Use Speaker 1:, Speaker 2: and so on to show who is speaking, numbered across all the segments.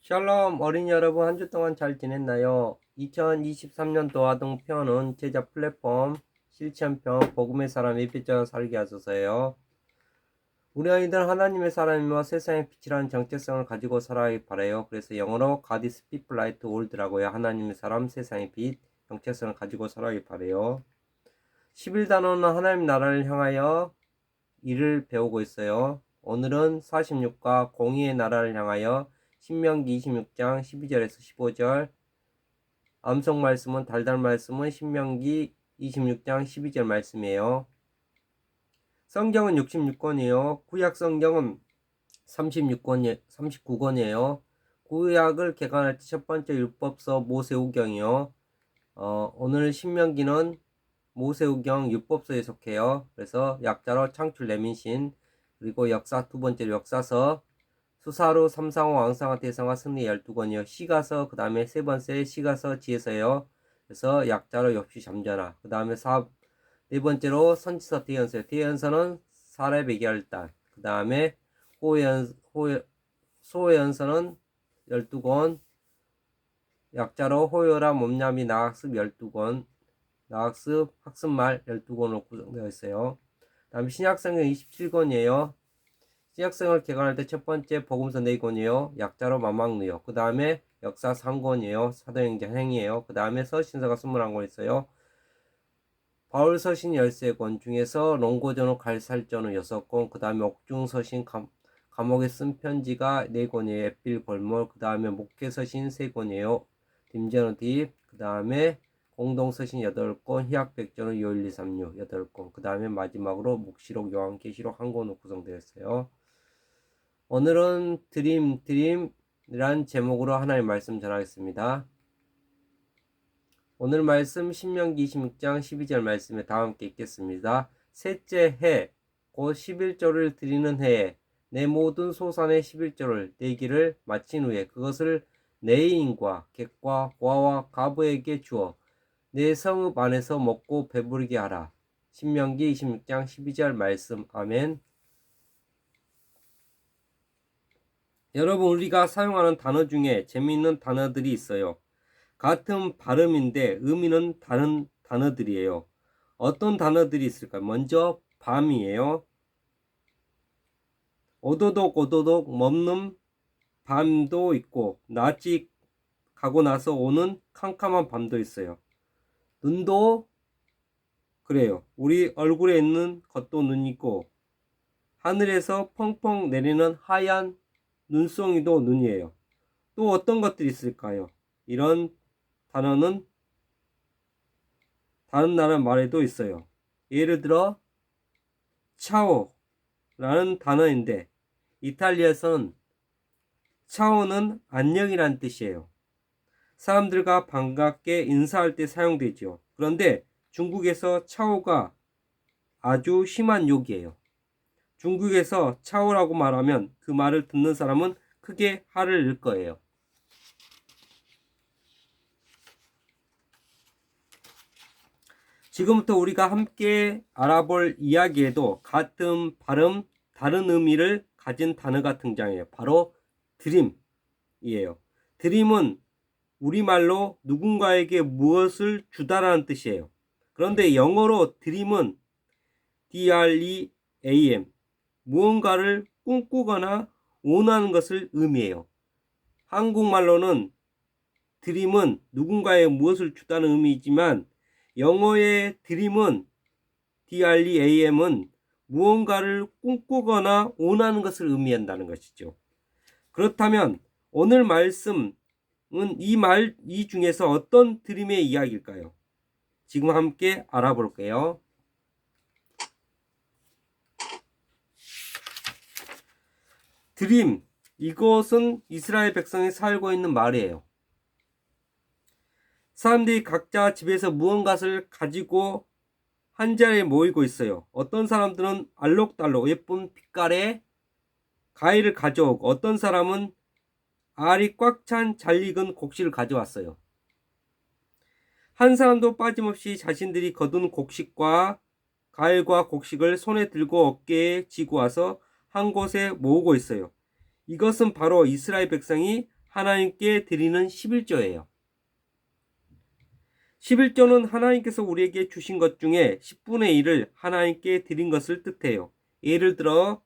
Speaker 1: 샬롬 어린이 여러분, 한 주 동안 잘 지냈나요? 2023년도 아동편은 제자 플랫폼 실천편 복음의 사람 예배자로 살게 하소서예요. 우리 아이들 하나님의 사람이며 세상의 빛이라는 정체성을 가지고 살아야 바라요. 그래서 영어로 God is people light world라고요. 하나님의 사람, 세상의 빛, 정체성을 가지고 살아야 바라요. 11단원은 하나님 나라를 향하여 일을 배우고 있어요. 오늘은 46과 공의의 나라를 향하여 신명기 26장 12절에서 15절, 암송 말씀은 달달 말씀은 신명기 26장 12절 말씀이에요. 성경은 66권이에요. 구약 성경은 39권이에요. 구약을 개관할 때 첫 번째 율법서 모세오경이요. 오늘 신명기는 모세오경 율법서에 속해요. 그래서 약자로 창출 레민신, 그리고 역사 두 번째로 역사서, 수사로 삼상호 왕상화 대성화 승리 12권이요. 시가서, 그 다음에 세 번째 시가서 지혜서예요. 그래서 약자로 역시 잠자나, 그 다음에 네 번째로 선지서 대연서예요. 대연서는 사렙의 결단, 그 다음에 소연서는 12권, 약자로 호요라 몸냠이 나학습 12권, 나학습 학습말 12권으로 구성되어 있어요. 그 다음에 신약성경 27권이에요. 신약성을 개관할 때 첫 번째 복음서 4권이에요. 약자로 마망누요. 그 다음에 역사 3권이에요. 사도행전 행이에요. 그 다음에 서신서가 21권 있어요. 바울 서신 13권 중에서 롱고전후 갈살전후 6권, 그 다음에 옥중서신 감옥에 쓴 편지가 4권이에요. 앳빌 골몰, 그 다음에 목회서신 3권이에요. 딤전후 딥, 그 다음에 공동서신 8권, 희약백전후 요일 2, 3, 6 8권, 그 다음에 마지막으로 묵시록, 요한계시록 1권으로 구성되어 있어요. 오늘은 드림이란 제목으로 하나님의 말씀 전하겠습니다. 오늘 말씀 신명기 26장 12절 말씀에 다 함께 읽겠습니다. 셋째 해, 곧 11조를 드리는 해에 내 모든 소산의 11조를 내기를 마친 후에 그것을 내인과 객과 고아와 가부에게 주어 내 성읍 안에서 먹고 배부르게 하라. 신명기 26장 12절 말씀. 아멘. 여러분, 우리가 사용하는 단어 중에 재미있는 단어들이 있어요. 같은 발음인데 의미는 다른 단어들이에요. 어떤 단어들이 있을까요? 먼저 밤이에요. 오도독 오도독 먹는 밤도 있고, 낮이 가고 나서 오는 캄캄한 밤도 있어요. 눈도 그래요. 우리 얼굴에 있는 것도 눈이고, 하늘에서 펑펑 내리는 하얀 눈송이도 눈이에요. 또 어떤 것들이 있을까요? 이런 단어는 다른 나라 말에도 있어요. 예를 들어 차오라는 단어인데, 이탈리아에서는 차오는 안녕이란 뜻이에요. 사람들과 반갑게 인사할 때 사용되죠. 그런데 중국에서 차오가 아주 심한 욕이에요. 중국에서 차오라고 말하면 그 말을 듣는 사람은 크게 화를 낼 거예요. 지금부터 우리가 함께 알아볼 이야기에도 같은 발음, 다른 의미를 가진 단어가 등장해요. 바로 드림이에요. 드림은 우리말로 누군가에게 무엇을 주다라는 뜻이에요. 그런데 영어로 드림은 DREAM, 무언가를 꿈꾸거나 원하는 것을 의미해요. 한국말로는 드림은 누군가에 무엇을 주다는 의미이지만, 영어의 드림은 DREAM은 무언가를 꿈꾸거나 원하는 것을 의미한다는 것이죠. 그렇다면 오늘 말씀은 이 중에서 어떤 드림의 이야기일까요? 지금 함께 알아볼게요. 드림, 이것은 이스라엘 백성이 살고 있는 말이에요. 사람들이 각자 집에서 무언가를 가지고 한 자리에 모이고 있어요. 어떤 사람들은 알록달록 예쁜 빛깔의 과일을 가져오고, 어떤 사람은 알이 꽉 찬 잘 익은 곡식을 가져왔어요. 한 사람도 빠짐없이 자신들이 거둔 곡식과 과일과 곡식을 손에 들고 어깨에 지고 와서 한 곳에 모으고 있어요. 이것은 바로 이스라엘 백성이 하나님께 드리는 11조예요. 11조는 하나님께서 우리에게 주신 것 중에 10분의 1을 하나님께 드린 것을 뜻해요. 예를 들어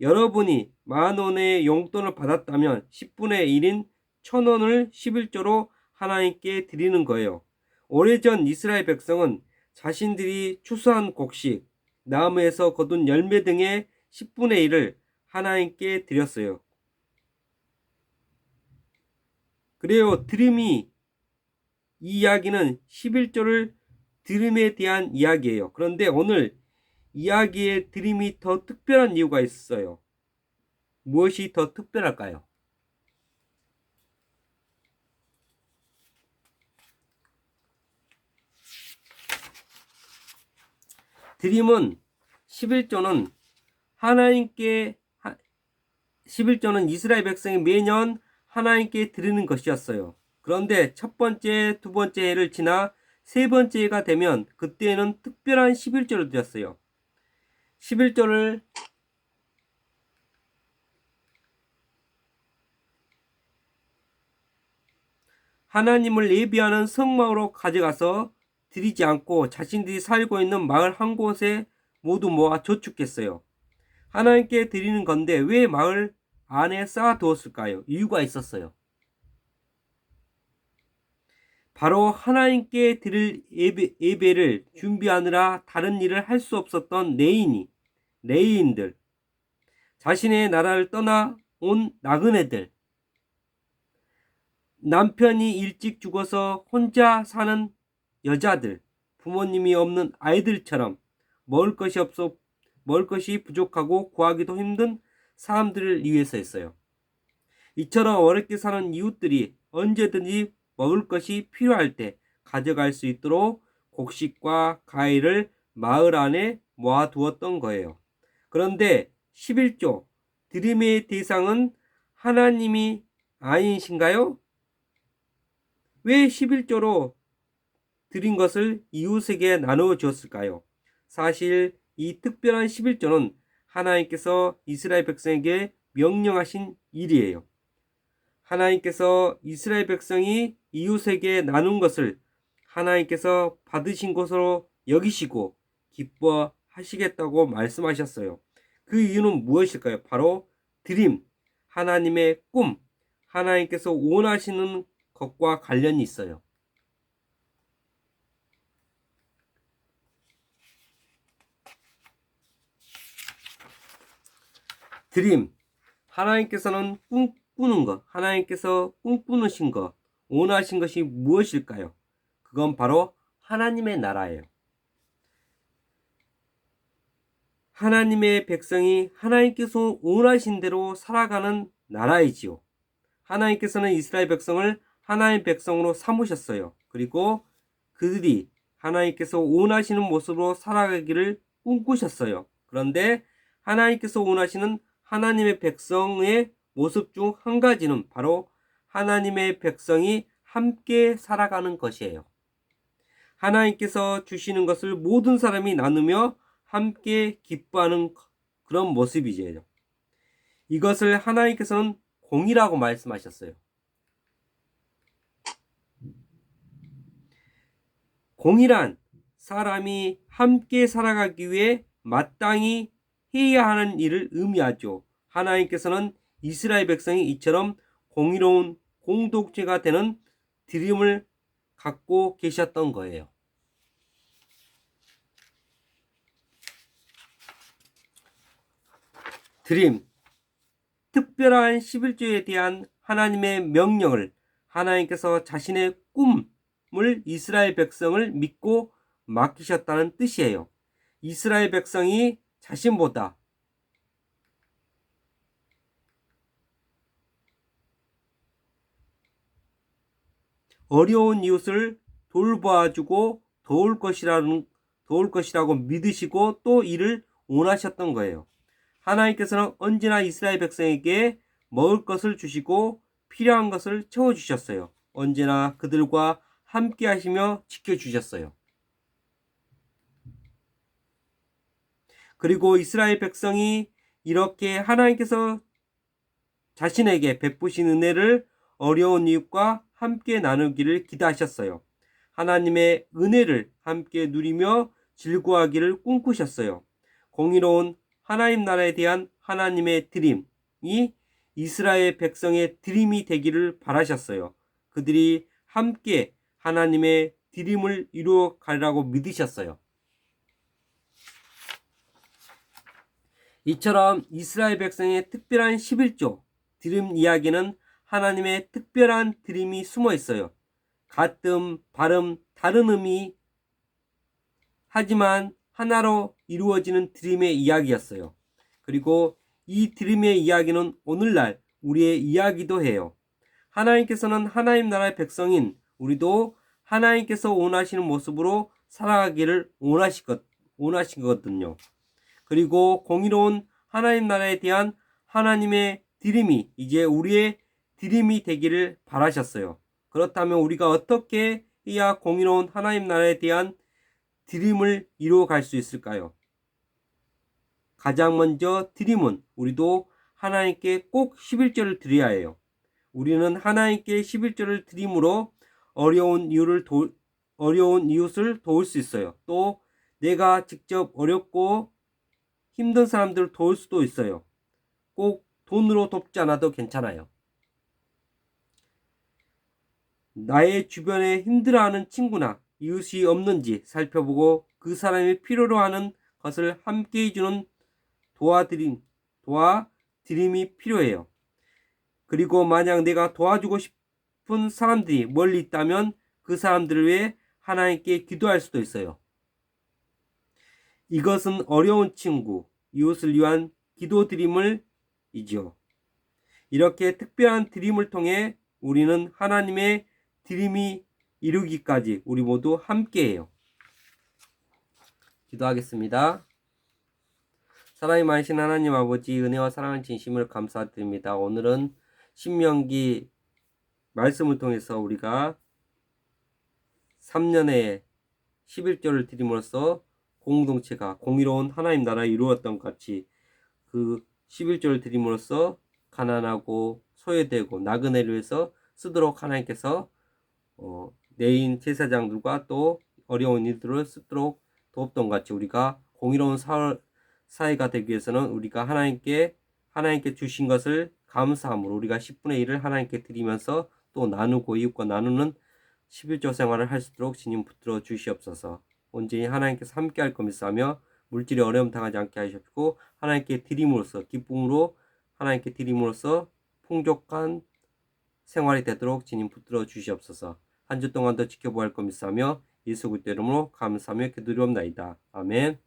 Speaker 1: 여러분이 10,000원의 용돈을 받았다면 10분의 1인 1,000원을 11조로 하나님께 드리는 거예요. 오래전 이스라엘 백성은 자신들이 추수한 곡식, 나무에서 거둔 열매 등의 10분의 1을 하나님께 드렸어요. 그래요. 드림이 이 이야기는 11조를 드림에 대한 이야기예요. 그런데 오늘 이야기의 드림이 더 특별한 이유가 있어요. 무엇이 더 특별할까요? 드림은 11조는 하나님께 11조는 이스라엘 백성이 매년 하나님께 드리는 것이었어요. 그런데 첫 번째, 두 번째 해를 지나 세 번째 해가 되면 그때는 특별한 11조를 드렸어요. 11조를 하나님을 예비하는 성막으로 가져가서 드리지 않고 자신들이 살고 있는 마을 한 곳에 모두 모아 저축했어요. 하나님께 드리는 건데 왜 마을 안에 쌓아두었을까요? 이유가 있었어요. 바로 하나님께 드릴 예배를 준비하느라 다른 일을 할 수 없었던 레위인들, 자신의 나라를 떠나 온 나그네들, 남편이 일찍 죽어서 혼자 사는 여자들, 부모님이 없는 아이들처럼 먹을 것이 부족하고 구하기도 힘든 사람들을 위해서였어요. 이처럼 어렵게 사는 이웃들이 언제든지 먹을 것이 필요할 때 가져갈 수 있도록 곡식과 과일을 마을 안에 모아두었던 거예요. 그런데 11조 드림의 대상은 하나님이 아니신가요? 왜 11조로 드린 것을 이웃에게 나누어 주었을까요? 사실 이 특별한 11조는 하나님께서 이스라엘 백성에게 명령하신 일이에요. 하나님께서 이스라엘 백성이 이웃에게 나눈 것을 하나님께서 받으신 것으로 여기시고 기뻐하시겠다고 말씀하셨어요. 그 이유는 무엇일까요? 바로 드림, 하나님의 꿈, 하나님께서 원하시는 것과 관련이 있어요. 드림, 하나님께서는 꿈꾸는 것, 하나님께서 꿈꾸신 것, 원하신 것이 무엇일까요? 그건 바로 하나님의 나라예요. 하나님의 백성이 하나님께서 원하신 대로 살아가는 나라이지요. 하나님께서는 이스라엘 백성을 하나님의 백성으로 삼으셨어요. 그리고 그들이 하나님께서 원하시는 모습으로 살아가기를 꿈꾸셨어요. 그런데 하나님께서 원하시는 하나님의 백성의 모습 중 한 가지는 바로 하나님의 백성이 함께 살아가는 것이에요. 하나님께서 주시는 것을 모든 사람이 나누며 함께 기뻐하는 그런 모습이죠. 이것을 하나님께서는 공의라고 말씀하셨어요. 공의란 사람이 함께 살아가기 위해 마땅히 해야 하는 일을 의미하죠. 하나님께서는 이스라엘 백성이 이처럼 공의로운 공동체가 되는 드림을 갖고 계셨던 거예요. 드림, 특별한 11조에 대한 하나님의 명령을 하나님께서 자신의 꿈을 이스라엘 백성을 믿고 맡기셨다는 뜻이에요. 이스라엘 백성이 자신보다 어려운 이웃을 돌봐주고 도울 것이라고 믿으시고 또 이를 원하셨던 거예요. 하나님께서는 언제나 이스라엘 백성에게 먹을 것을 주시고 필요한 것을 채워주셨어요. 언제나 그들과 함께 하시며 지켜주셨어요. 그리고 이스라엘 백성이 이렇게 하나님께서 자신에게 베푸신 은혜를 어려운 이웃과 함께 나누기를 기대하셨어요. 하나님의 은혜를 함께 누리며 즐거워하기를 꿈꾸셨어요. 공의로운 하나님 나라에 대한 하나님의 드림이 이스라엘 백성의 드림이 되기를 바라셨어요. 그들이 함께 하나님의 드림을 이루어 가리라고 믿으셨어요. 이처럼 이스라엘 백성의 특별한 11조 드림 이야기는 하나님의 특별한 드림이 숨어 있어요. 같음, 발음, 다른 의미 하지만 하나로 이루어지는 드림의 이야기였어요. 그리고 이 드림의 이야기는 오늘날 우리의 이야기도 해요. 하나님께서는 하나님 나라의 백성인 우리도 하나님께서 원하시는 모습으로 살아가기를 원하시거든요. 그리고 공의로운 하나님 나라에 대한 하나님의 드림이 이제 우리의 드림이 되기를 바라셨어요. 그렇다면 우리가 어떻게 해야 공의로운 하나님 나라에 대한 드림을 이루어갈 수 있을까요? 가장 먼저 드림은 우리도 하나님께 꼭 11조를 드려야 해요. 우리는 하나님께 11조를 드림으로 어려운 이웃을 도울 수 있어요. 또 내가 직접 어렵고 힘든 사람들을 도울 수도 있어요. 꼭 돈으로 돕지 않아도 괜찮아요. 나의 주변에 힘들어하는 친구나 이웃이 없는지 살펴보고 그 사람이 필요로 하는 것을 함께 해주는 도와드림이 필요해요. 그리고 만약 내가 도와주고 싶은 사람들이 멀리 있다면 그 사람들을 위해 하나님께 기도할 수도 있어요. 이것은 어려운 친구, 이웃을 위한 기도 드림을이죠. 이렇게 특별한 드림을 통해 우리는 하나님의 드림이 이루기까지 우리 모두 함께해요. 기도하겠습니다. 사랑이 많으신 하나님 아버지, 은혜와 사랑의 진심을 감사드립니다. 오늘은 신명기 말씀을 통해서 우리가 3년에 11조를 드림으로써 공동체가 공의로운 하나님 나라에 이루었던 것 같이 그 11조를 드림으로써 가난하고 소외되고 나그네를 위해서 쓰도록 하나님께서 내인 제사장들과 또 어려운 이들을 쓰도록 도왔던 것 같이 우리가 공의로운 사회가 되기 위해서는 우리가 하나님께 주신 것을 감사함으로 우리가 10분의 1을 하나님께 드리면서 또 나누고 이웃과 나누는 11조 생활을 할 수 있도록 주님 붙들어 주시옵소서. 온전히 하나님께서 함께 할 것이라며 물질의 어려움 당하지 않게 하시옵고 하나님께 드림으로써 기쁨으로 하나님께 드림으로써 풍족한 생활이 되도록 주님 붙들어 주시옵소서. 한 주 동안도 지켜보아 할 것이라며 예수 그리스도 이름으로 감사하며 기도드리옵나이다. 아멘.